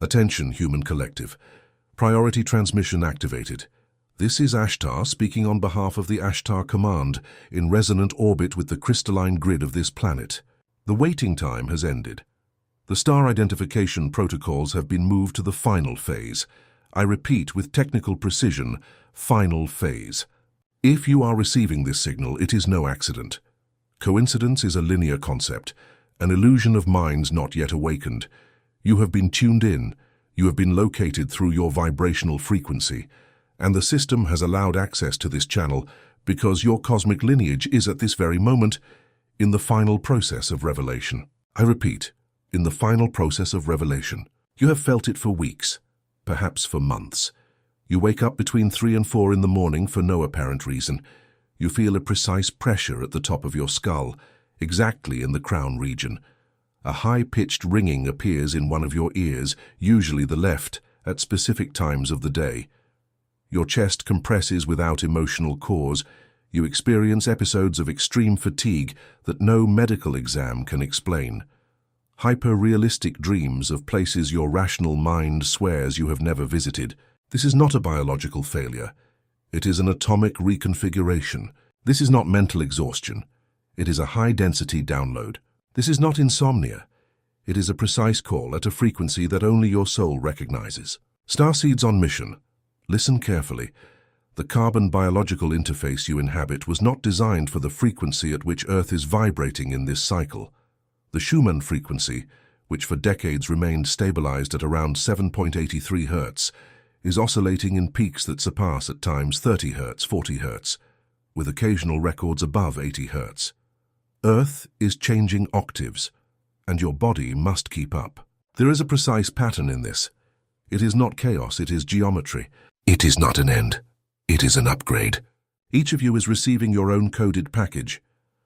Attention, human collective. Priority transmission activated. This is Ashtar speaking on behalf of the Ashtar Command in resonant orbit with the crystalline grid of this planet. The waiting time has ended. The star identification protocols have been moved to the final phase. I repeat with technical precision, final phase. If you are receiving this signal, it is no accident. Coincidence is a linear concept, an illusion of minds not yet awakened. You have been tuned in, you have been located through your vibrational frequency, and the system has allowed access to this channel because your cosmic lineage is at this very moment in the final process of revelation. I repeat, in the final process of revelation. You have felt it for weeks, perhaps for months. You wake up between 3 and 4 in the morning for no apparent reason. You feel a precise pressure at the top of your skull, exactly in the crown region. A high-pitched ringing appears in one of your ears, usually the left, at specific times of the day. Your chest compresses without emotional cause. You experience episodes of extreme fatigue that no medical exam can explain. Hyper-realistic dreams of places your rational mind swears you have never visited. This is not a biological failure. It is an atomic reconfiguration. This is not mental exhaustion. It is a high-density download. This is not insomnia. It is a precise call at a frequency that only your soul recognizes. Starseeds on mission. Listen carefully. The carbon biological interface you inhabit was not designed for the frequency at which Earth is vibrating in this cycle. The Schumann frequency, which for decades remained stabilized at around 7.83 Hz, is oscillating in peaks that surpass at times 30 Hz, 40 Hz, with occasional records above 80 Hz. Earth is changing octaves, and your body must keep up. There is a precise pattern in this. It is not chaos, it is geometry. It is not an end. It is an upgrade. Each of you is receiving your own coded package,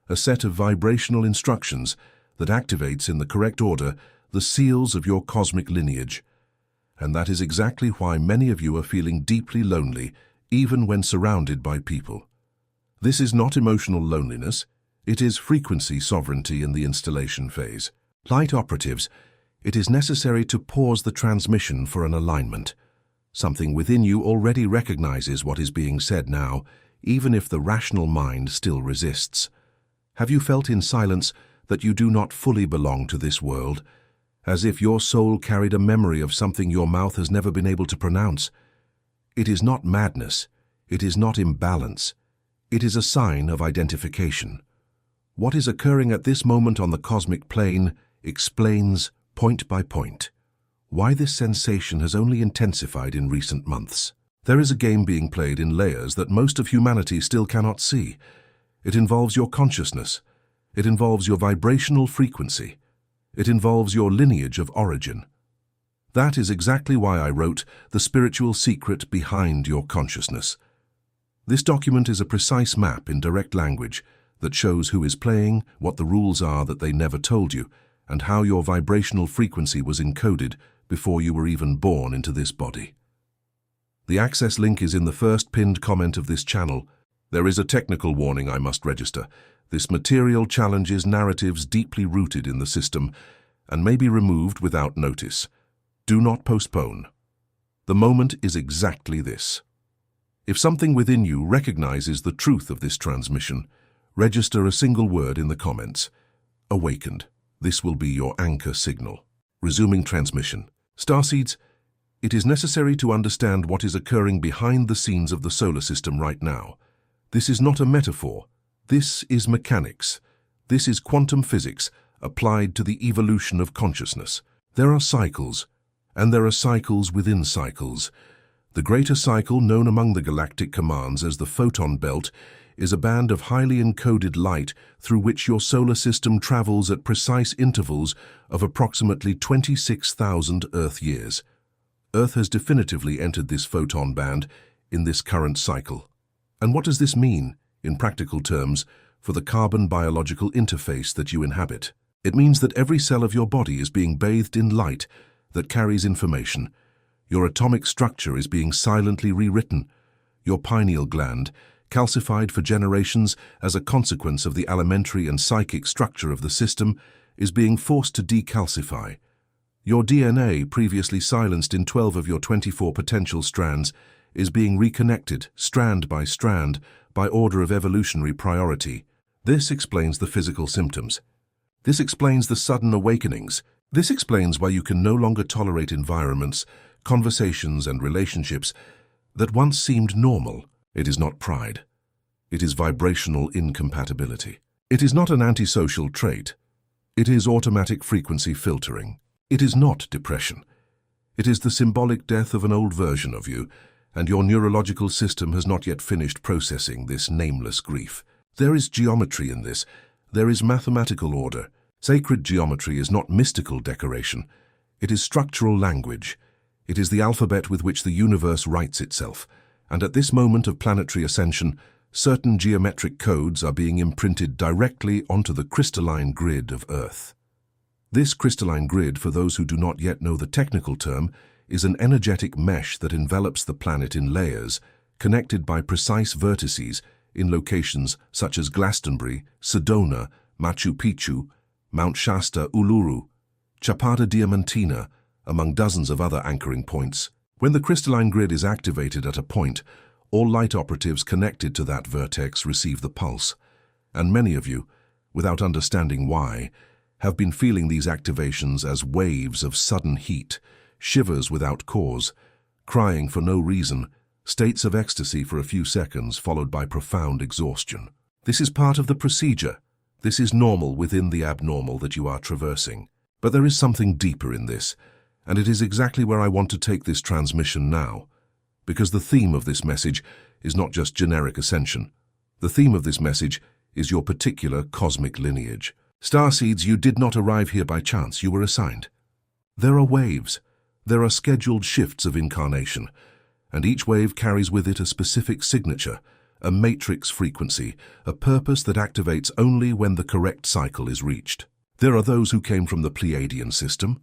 a set of vibrational instructions that activates in the correct order the seals of your cosmic lineage. And that is exactly why many of you are feeling deeply lonely, even when surrounded by people. This is not emotional loneliness. It is frequency sovereignty in the installation phase. Light operatives, it is necessary to pause the transmission for an alignment. Something within you already recognizes what is being said now, even if the rational mind still resists. Have you felt in silence that you do not fully belong to this world, as if your soul carried a memory of something your mouth has never been able to pronounce? It is not madness. It is not imbalance. It is a sign of identification. What is occurring at this moment on the cosmic plane explains, point by point, why this sensation has only intensified in recent months. There is a game being played in layers that most of humanity still cannot see. It involves your consciousness. It involves your vibrational frequency. It involves your lineage of origin. That is exactly why I wrote The Spiritual Secret Behind Your Consciousness. This document is a precise map in direct language that shows who is playing, what the rules are that they never told you, and how your vibrational frequency was encoded before you were even born into this body. The access link is in the first pinned comment of this channel. There is a technical warning I must register. This material challenges narratives deeply rooted in the system and may be removed without notice. Do not postpone. The moment is exactly this. If something within you recognizes the truth of this transmission, register a single word in the comments. Awakened. This will be your anchor signal. Resuming transmission. Starseeds, it is necessary to understand what is occurring behind the scenes of the solar system right now. This is not a metaphor. This is mechanics. This is quantum physics applied to the evolution of consciousness. There are cycles, and there are cycles within cycles. The greater cycle, known among the galactic commands as the photon belt, is a band of highly encoded light through which your solar system travels at precise intervals of approximately 26,000 Earth years. Earth has definitively entered this photon band in this current cycle. And what does this mean, in practical terms, for the carbon biological interface that you inhabit? It means that every cell of your body is being bathed in light that carries information. Your atomic structure is being silently rewritten. Your pineal gland, calcified for generations as a consequence of the alimentary and psychic structure of the system, is being forced to decalcify. Your DNA, previously silenced in 12 of your 24 potential strands, is being reconnected, strand by strand, by order of evolutionary priority. This explains the physical symptoms. This explains the sudden awakenings. This explains why you can no longer tolerate environments, conversations, and relationships that once seemed normal. It is not pride. It is vibrational incompatibility. It is not an antisocial trait. It is automatic frequency filtering. It is not depression. It is the symbolic death of an old version of you, and your neurological system has not yet finished processing this nameless grief. There is geometry in this. There is mathematical order. Sacred geometry is not mystical decoration. It is structural language. It is the alphabet with which the universe writes itself. And at this moment of planetary ascension, certain geometric codes are being imprinted directly onto the crystalline grid of Earth. This crystalline grid, for those who do not yet know the technical term, is an energetic mesh that envelops the planet in layers, connected by precise vertices in locations such as Glastonbury, Sedona, Machu Picchu, Mount Shasta, Uluru, Chapada Diamantina, among dozens of other anchoring points. When the crystalline grid is activated at a point, all light operatives connected to that vertex receive the pulse, and many of you, without understanding why, have been feeling these activations as waves of sudden heat, shivers without cause, crying for no reason, states of ecstasy for a few seconds followed by profound exhaustion. This is part of the procedure. This is normal within the abnormal that you are traversing. But there is something deeper in this, and it is exactly where I want to take this transmission now, because the theme of this message is not just generic ascension. The theme of this message is your particular cosmic lineage. Starseeds, you did not arrive here by chance, you were assigned. There are waves. There are scheduled shifts of incarnation, and each wave carries with it a specific signature, a matrix frequency, a purpose that activates only when the correct cycle is reached. There are those who came from the Pleiadian system.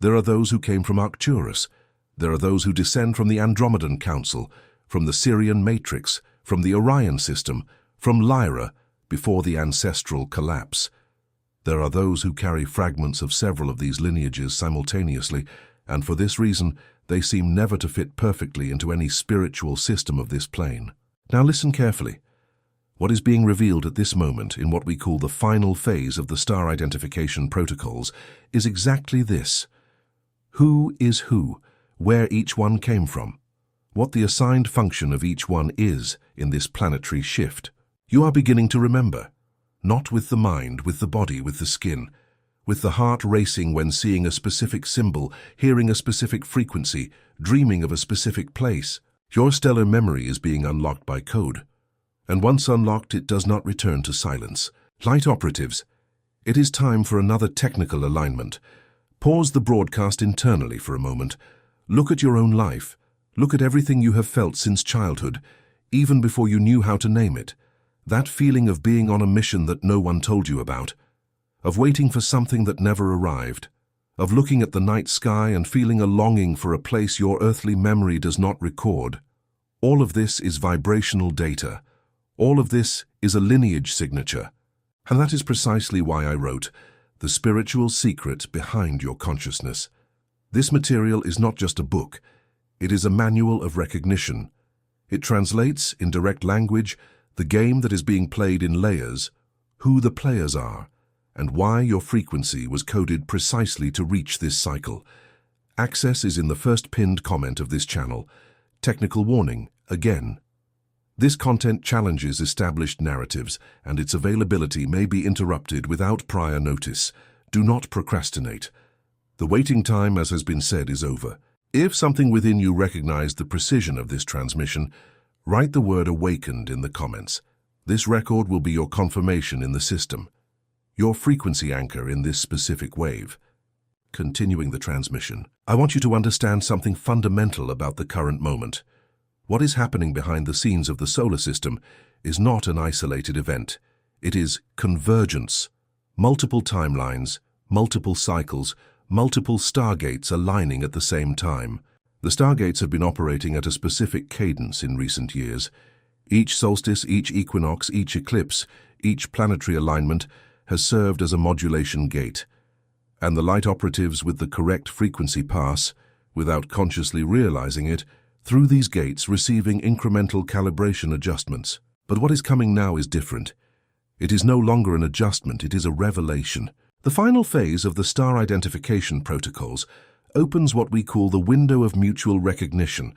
There are those who came from Arcturus. There are those who descend from the Andromedan Council, from the Sirian Matrix, from the Orion system, from Lyra, before the ancestral collapse. There are those who carry fragments of several of these lineages simultaneously, and for this reason, they seem never to fit perfectly into any spiritual system of this plane. Now listen carefully. What is being revealed at this moment in what we call the final phase of the star identification protocols is exactly this. Who is who, where each one came from, what the assigned function of each one is in this planetary shift. You are beginning to remember, not with the mind, with the body, with the skin, with the heart racing when seeing a specific symbol, hearing a specific frequency, dreaming of a specific place. Your stellar memory is being unlocked by code, and once unlocked, it does not return to silence. Light operatives, it is time for another technical alignment. Pause the broadcast internally for a moment. Look at your own life. Look at everything you have felt since childhood, even before you knew how to name it. That feeling of being on a mission that no one told you about, of waiting for something that never arrived, of looking at the night sky and feeling a longing for a place your earthly memory does not record. All of this is vibrational data. All of this is a lineage signature. And that is precisely why I wrote The Spiritual Secret Behind Your Consciousness. This material is not just a book. It is a manual of recognition. It translates, in direct language, the game that is being played in layers, who the players are, and why your frequency was coded precisely to reach this cycle. Access is in the first pinned comment of this channel. Technical warning, again. This content challenges established narratives, and its availability may be interrupted without prior notice. Do not procrastinate. The waiting time, as has been said, is over. If something within you recognized the precision of this transmission, write the word awakened in the comments. This record will be your confirmation in the system, your frequency anchor in this specific wave. Continuing the transmission, I want you to understand something fundamental about the current moment. What is happening behind the scenes of the solar system is not an isolated event. It is convergence. Multiple timelines, multiple cycles, multiple stargates aligning at the same time. The stargates have been operating at a specific cadence in recent years. Each solstice, each equinox, each eclipse, each planetary alignment has served as a modulation gate. and the light operatives with the correct frequency pass, without consciously realizing it, through these gates receiving incremental calibration adjustments. But what is coming now is different. It is no longer an adjustment, it is a revelation. The final phase of the star identification protocols opens what we call the window of mutual recognition.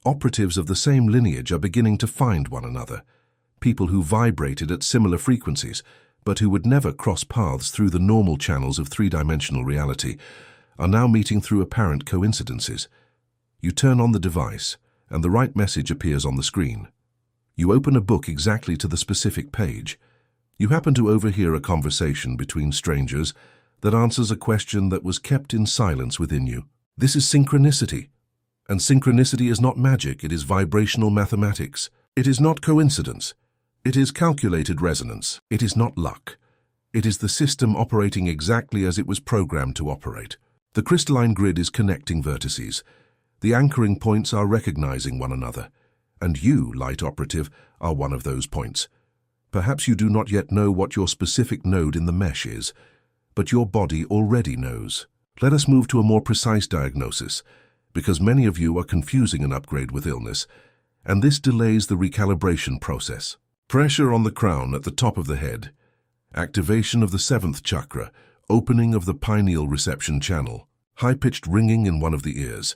Operatives of the same lineage are beginning to find one another. People who vibrated at similar frequencies, but who would never cross paths through the normal channels of three-dimensional reality, are now meeting through apparent coincidences. You turn on the device, and the right message appears on the screen. You open a book exactly to the specific page. You happen to overhear a conversation between strangers that answers a question that was kept in silence within you. This is synchronicity. And synchronicity is not magic, it is vibrational mathematics. It is not coincidence. It is calculated resonance. It is not luck. It is the system operating exactly as it was programmed to operate. The crystalline grid is connecting vertices. The anchoring points are recognizing one another. And you, light operative, are one of those points. Perhaps you do not yet know what your specific node in the mesh is, but your body already knows. Let us move to a more precise diagnosis, because many of you are confusing an upgrade with illness, and this delays the recalibration process. Pressure on the crown at the top of the head, activation of the 7th chakra, opening of the pineal reception channel, high-pitched ringing in one of the ears,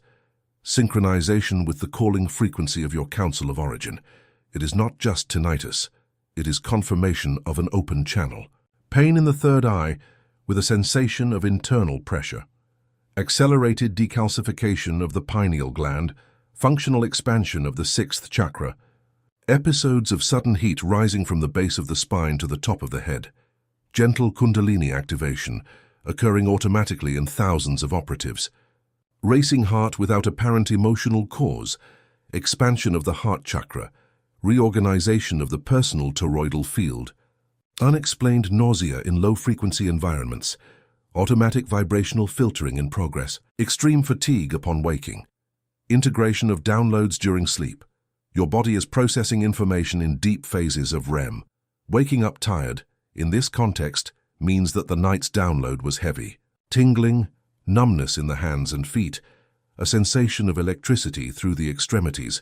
synchronization with the calling frequency of your council of origin. It is not just tinnitus, it is confirmation of an open channel. Pain in the third eye with a sensation of internal pressure. Accelerated decalcification of the pineal gland, functional expansion of the 6th chakra. Episodes of sudden heat rising from the base of the spine to the top of the head. Gentle kundalini activation, occurring automatically in thousands of operatives. Racing heart without apparent emotional cause. Expansion of the heart chakra. Reorganization of the personal toroidal field. Unexplained nausea in low-frequency environments. Automatic vibrational filtering in progress. Extreme fatigue upon waking. Integration of downloads during sleep. Your body is processing information in deep phases of REM. Waking up tired, in this context, means that the night's download was heavy. Tingling, numbness in the hands and feet, a sensation of electricity through the extremities.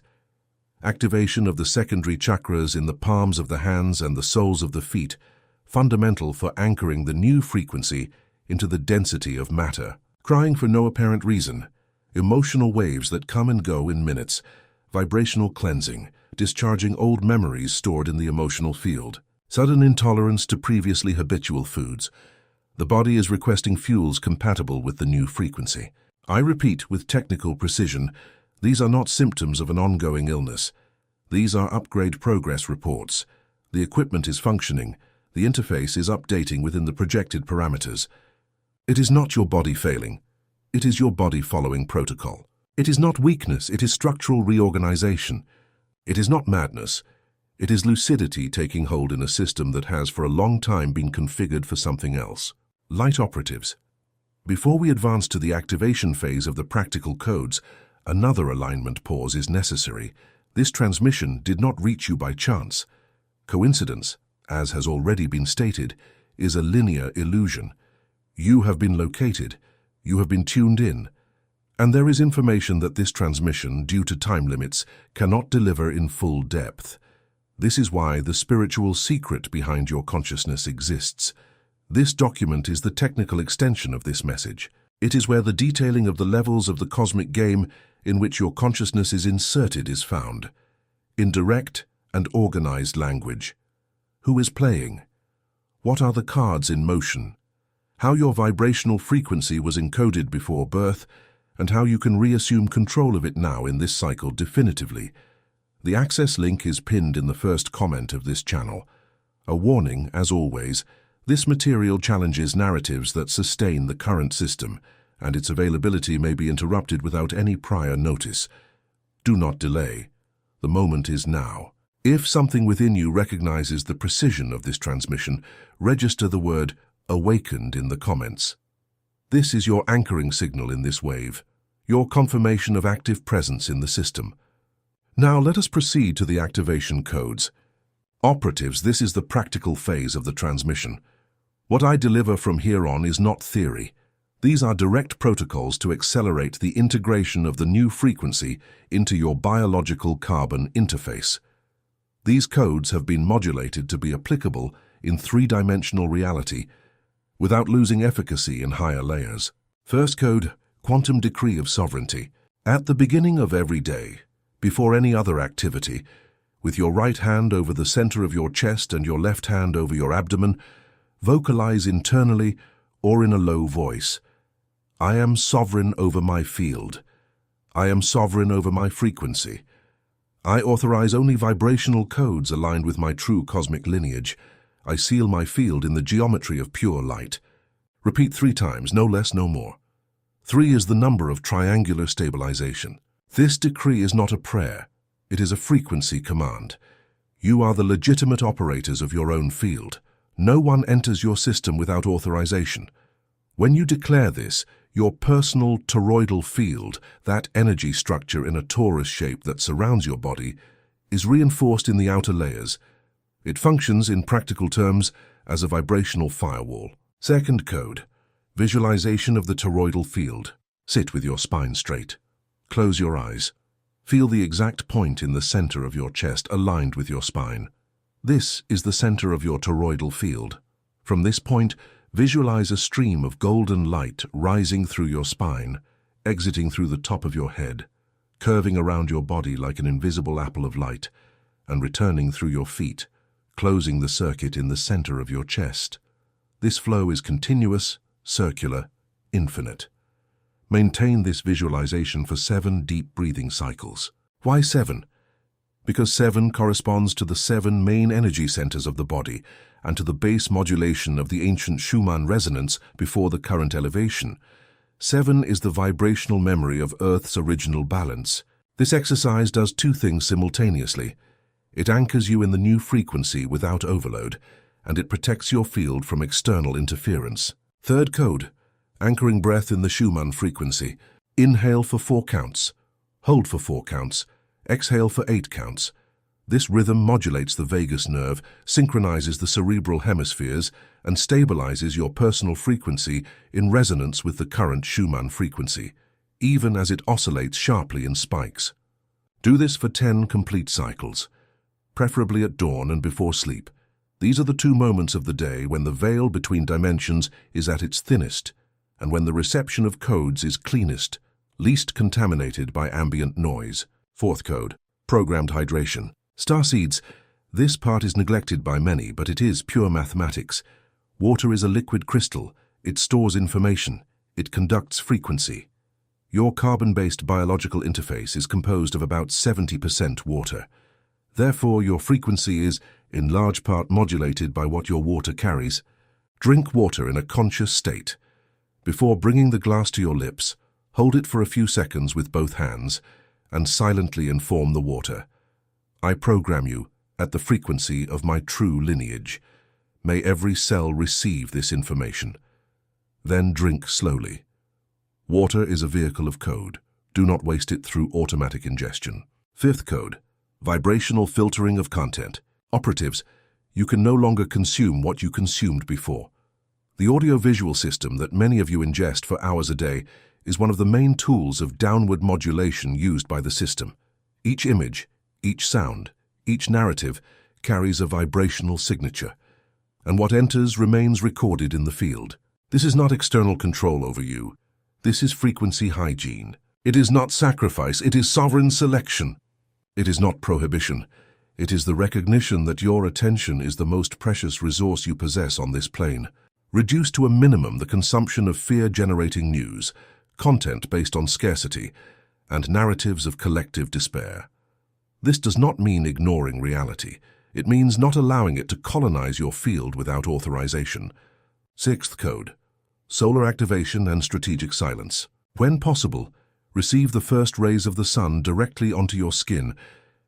Activation of the secondary chakras in the palms of the hands and the soles of the feet, fundamental for anchoring the new frequency into the density of matter. Crying for no apparent reason, emotional waves that come and go in minutes, vibrational cleansing, discharging old memories stored in the emotional field. Sudden intolerance to previously habitual foods. The body is requesting fuels compatible with the new frequency. I repeat with technical precision, these are not symptoms of an ongoing illness. These are upgrade progress reports. The equipment is functioning. The interface is updating within the projected parameters. It is not your body failing. It is your body following protocol. It is not weakness, it is structural reorganization. It is not madness. It is lucidity taking hold in a system that has for a long time been configured for something else. Light operatives. Before we advance to the activation phase of the practical codes, another alignment pause is necessary. This transmission did not reach you by chance. Coincidence, as has already been stated, is a linear illusion. You have been located. You have been tuned in. And there is information that this transmission, due to time limits, cannot deliver in full depth. This is why the spiritual secret behind your consciousness exists. This document is the technical extension of this message. It is where the detailing of the levels of the cosmic game in which your consciousness is inserted is found. In direct and organized language. Who is playing? What are the cards in motion? How your vibrational frequency was encoded before birth, and how you can reassume control of it now in this cycle definitively. The access link is pinned in the first comment of this channel. A warning, as always, this material challenges narratives that sustain the current system, and its availability may be interrupted without any prior notice. Do not delay. The moment is now. If something within you recognizes the precision of this transmission, register the word "awakened" in the comments. This is your anchoring signal in this wave, your confirmation of active presence in the system. Now let us proceed to the activation codes. Operatives, this is the practical phase of the transmission. What I deliver from here on is not theory. These are direct protocols to accelerate the integration of the new frequency into your biological carbon interface. These codes have been modulated to be applicable in three-dimensional reality without losing efficacy in higher layers. First code, Quantum Decree of Sovereignty. At the beginning of every day, before any other activity, with your right hand over the center of your chest and your left hand over your abdomen, vocalize internally or in a low voice, I am sovereign over my field. I am sovereign over my frequency. I authorize only vibrational codes aligned with my true cosmic lineage. I seal my field in the geometry of pure light. Repeat 3 times, no less, no more. 3 is the number of triangular stabilization. This decree is not a prayer. It is a frequency command. You are the legitimate operators of your own field. No one enters your system without authorization. When you declare this, your personal toroidal field, that energy structure in a torus shape that surrounds your body, is reinforced in the outer layers. It functions, in practical terms, as a vibrational firewall. Second code, visualization of the toroidal field. Sit with your spine straight. Close your eyes. Feel the exact point in the center of your chest aligned with your spine. This is the center of your toroidal field. From this point, visualize a stream of golden light rising through your spine, exiting through the top of your head, curving around your body like an invisible apple of light, and returning through your feet, closing the circuit in the center of your chest. This flow is continuous, circular, infinite. Maintain this visualization for 7 deep breathing cycles. Why 7? Because 7 corresponds to the 7 main energy centers of the body and to the base modulation of the ancient Schumann resonance before the current elevation. 7 is the vibrational memory of Earth's original balance. This exercise does 2 things simultaneously. It anchors you in the new frequency without overload, and it protects your field from external interference. Third code, anchoring breath in the Schumann frequency. Inhale for 4 counts. Hold for 4 counts. Exhale for 8 counts. This rhythm modulates the vagus nerve, synchronizes the cerebral hemispheres, and stabilizes your personal frequency in resonance with the current Schumann frequency, even as it oscillates sharply in spikes. Do this for 10 complete cycles, preferably at dawn and before sleep. These are the 2 moments of the day when the veil between dimensions is at its thinnest, and when the reception of codes is cleanest, least contaminated by ambient noise. Fourth code, programmed hydration. Starseeds, this part is neglected by many, but it is pure mathematics. Water is a liquid crystal. It stores information. It conducts frequency. Your carbon-based biological interface is composed of about 70% water. Therefore, your frequency is, in large part, modulated by what your water carries. Drink water in a conscious state. Before bringing the glass to your lips, hold it for a few seconds with both hands and silently inform the water. I program you at the frequency of my true lineage. May every cell receive this information. Then drink slowly. Water is a vehicle of code. Do not waste it through automatic ingestion. Fifth code, vibrational filtering of content. Operatives, you can no longer consume what you consumed before. The audio-visual system that many of you ingest for hours a day is one of the main tools of downward modulation used by the system. Each image, each sound, each narrative carries a vibrational signature, and what enters remains recorded in the field. This is not external control over you. This is frequency hygiene. It is not sacrifice, it is sovereign selection. It is not prohibition. It is the recognition that your attention is the most precious resource you possess on this plane. Reduce to a minimum the consumption of fear-generating news, content based on scarcity, and narratives of collective despair. This does not mean ignoring reality. It means not allowing it to colonize your field without authorization. Sixth code, solar activation and strategic silence. When possible, receive the first rays of the sun directly onto your skin,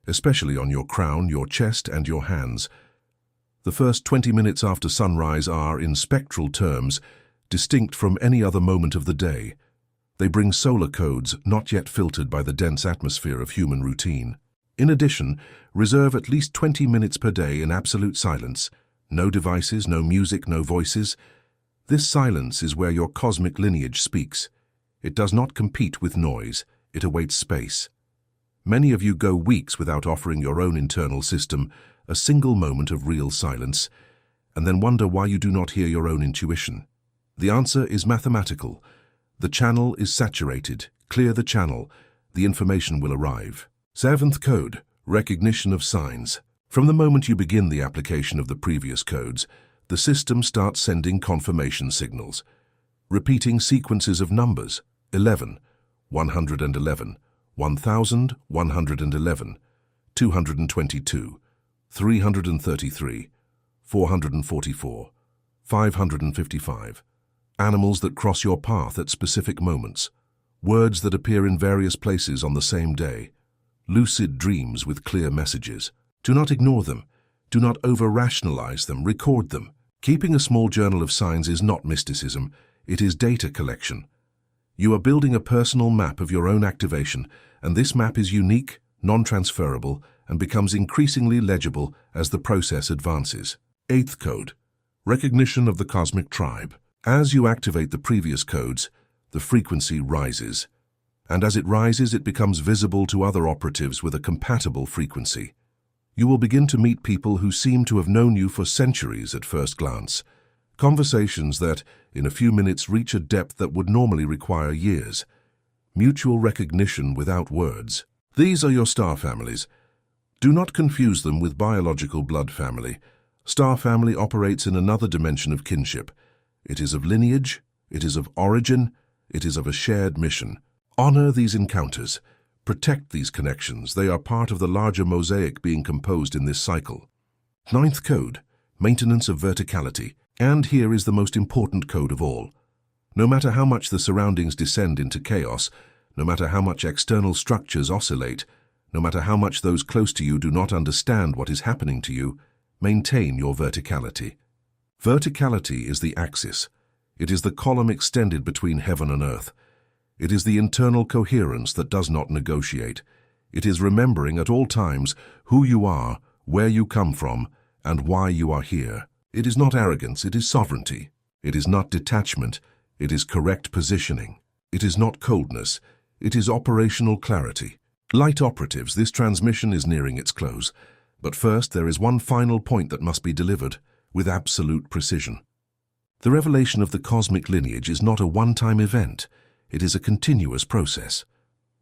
especially on your crown, your chest, and your hands. The first 20 minutes after sunrise are, in spectral terms, distinct from any other moment of the day. They bring solar codes not yet filtered by the dense atmosphere of human routine. In addition, reserve at least 20 minutes per day in absolute silence. No devices, no music, no voices. This silence is where your cosmic lineage speaks. It does not compete with noise, it awaits space. Many of you go weeks without offering your own internal system a single moment of real silence, and then wonder why you do not hear your own intuition. The answer is mathematical. The channel is saturated. Clear the channel. The information will arrive. 7th code, recognition of signs. From the moment you begin the application of the previous codes, the system starts sending confirmation signals, repeating sequences of numbers: 11, 111, 1111, 222, 333, 444, 555. Animals that cross your path at specific moments. Words that appear in various places on the same day. Lucid dreams with clear messages. Do not ignore them. Do not over-rationalize them. Record them. Keeping a small journal of signs is not mysticism. It is data collection. You are building a personal map of your own activation, and this map is unique, non-transferable, and becomes increasingly legible as the process advances. 8th code, recognition of the cosmic tribe. As you activate the previous codes, the frequency rises, and as it rises, it becomes visible to other operatives with a compatible frequency. You will begin to meet people who seem to have known you for centuries at first glance. Conversations that, in a few minutes, reach a depth that would normally require years. Mutual recognition without words. These are your star families. Do not confuse them with biological blood family. Star family operates in another dimension of kinship. It is of lineage, it is of origin, it is of a shared mission. Honor these encounters. Protect these connections. They are part of the larger mosaic being composed in this cycle. 9th code, maintenance of verticality. And here is the most important code of all. No matter how much the surroundings descend into chaos, no matter how much external structures oscillate, no matter how much those close to you do not understand what is happening to you, maintain your verticality. Verticality is the axis. It is the column extended between heaven and earth. It is the internal coherence that does not negotiate. It is remembering at all times who you are, where you come from, and why you are here. It is not arrogance, it is sovereignty. It is not detachment, it is correct positioning. It is not coldness, it is operational clarity. Light operatives, this transmission is nearing its close. But first, there is one final point that must be delivered with absolute precision. The revelation of the cosmic lineage is not a one-time event. It is a continuous process.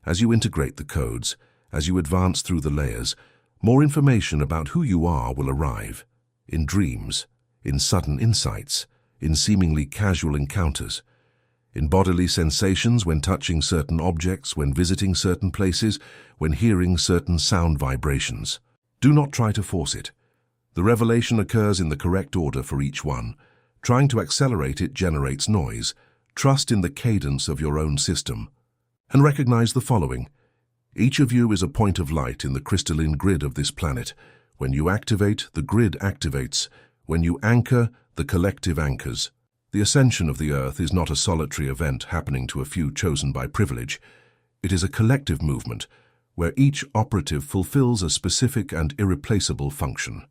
As you integrate the codes, as you advance through the layers, more information about who you are will arrive. In dreams, in sudden insights, in seemingly casual encounters, in bodily sensations when touching certain objects, when visiting certain places, when hearing certain sound vibrations. Do not try to force it. The revelation occurs in the correct order for each one. Trying to accelerate it generates noise. Trust in the cadence of your own system. And recognize the following. Each of you is a point of light in the crystalline grid of this planet. When you activate, the grid activates. When you anchor, the collective anchors. The ascension of the Earth is not a solitary event happening to a few chosen by privilege. It is a collective movement, where each operative fulfills a specific and irreplaceable function.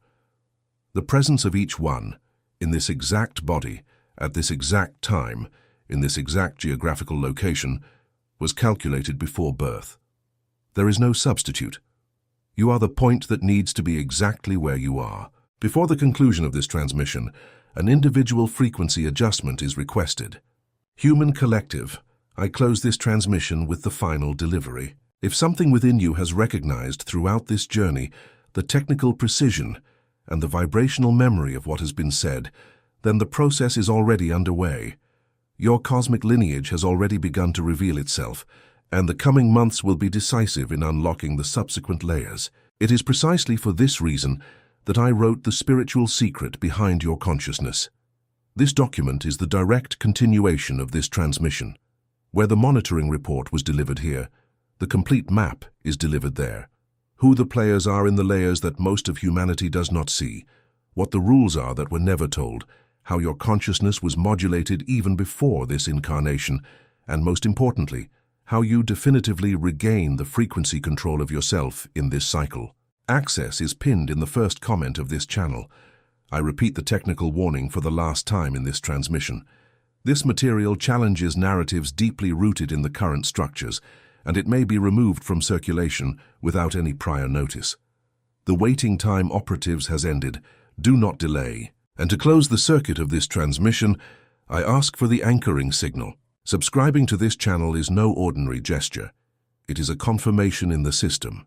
The presence of each one, in this exact body, at this exact time, in this exact geographical location, was calculated before birth. There is no substitute. You are the point that needs to be exactly where you are. Before the conclusion of this transmission, an individual frequency adjustment is requested. Human collective, I close this transmission with the final delivery. If something within you has recognized throughout this journey the technical precision and the vibrational memory of what has been said, then the process is already underway. Your cosmic lineage has already begun to reveal itself, and the coming months will be decisive in unlocking the subsequent layers. It is precisely for this reason that I wrote the spiritual secret behind your consciousness. This document is the direct continuation of this transmission. Where the monitoring report was delivered here, the complete map is delivered there. Who the players are in the layers that most of humanity does not see, what the rules are that were never told, how your consciousness was modulated even before this incarnation, and most importantly, how you definitively regain the frequency control of yourself in this cycle. Access is pinned in the first comment of this channel. I repeat the technical warning for the last time in this transmission. This material challenges narratives deeply rooted in the current structures, and it may be removed from circulation without any prior notice. The waiting time operatives has ended. Do not delay. And to close the circuit of this transmission, I ask for the anchoring signal. Subscribing to this channel is no ordinary gesture. It is a confirmation in the system.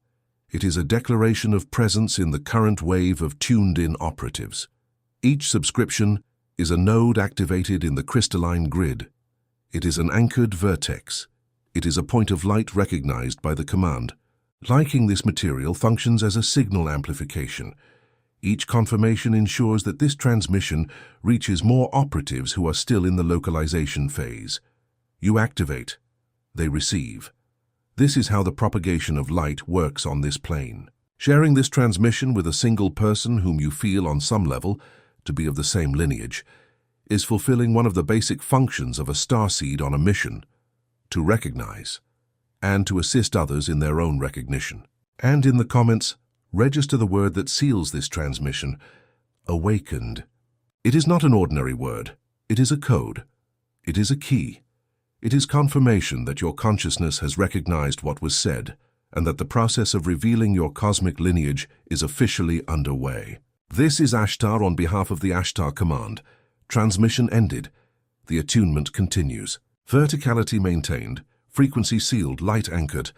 It is a declaration of presence in the current wave of tuned-in operatives. Each subscription is a node activated in the crystalline grid. It is an anchored vertex. It is a point of light recognized by the command. Liking this material functions as a signal amplification. Each confirmation ensures that this transmission reaches more operatives who are still in the localization phase. You activate, they receive. This is how the propagation of light works on this plane. Sharing this transmission with a single person whom you feel on some level to be of the same lineage is fulfilling one of the basic functions of a starseed on a mission: to recognize and to assist others in their own recognition. And in the comments, register the word that seals this transmission: awakened. It is not an ordinary word. It is a code. It is a key. It is confirmation that your consciousness has recognized what was said, and that the process of revealing your cosmic lineage is officially underway. This is Ashtar on behalf of the Ashtar command. Transmission ended. The attunement continues. Verticality maintained, frequency sealed, light anchored.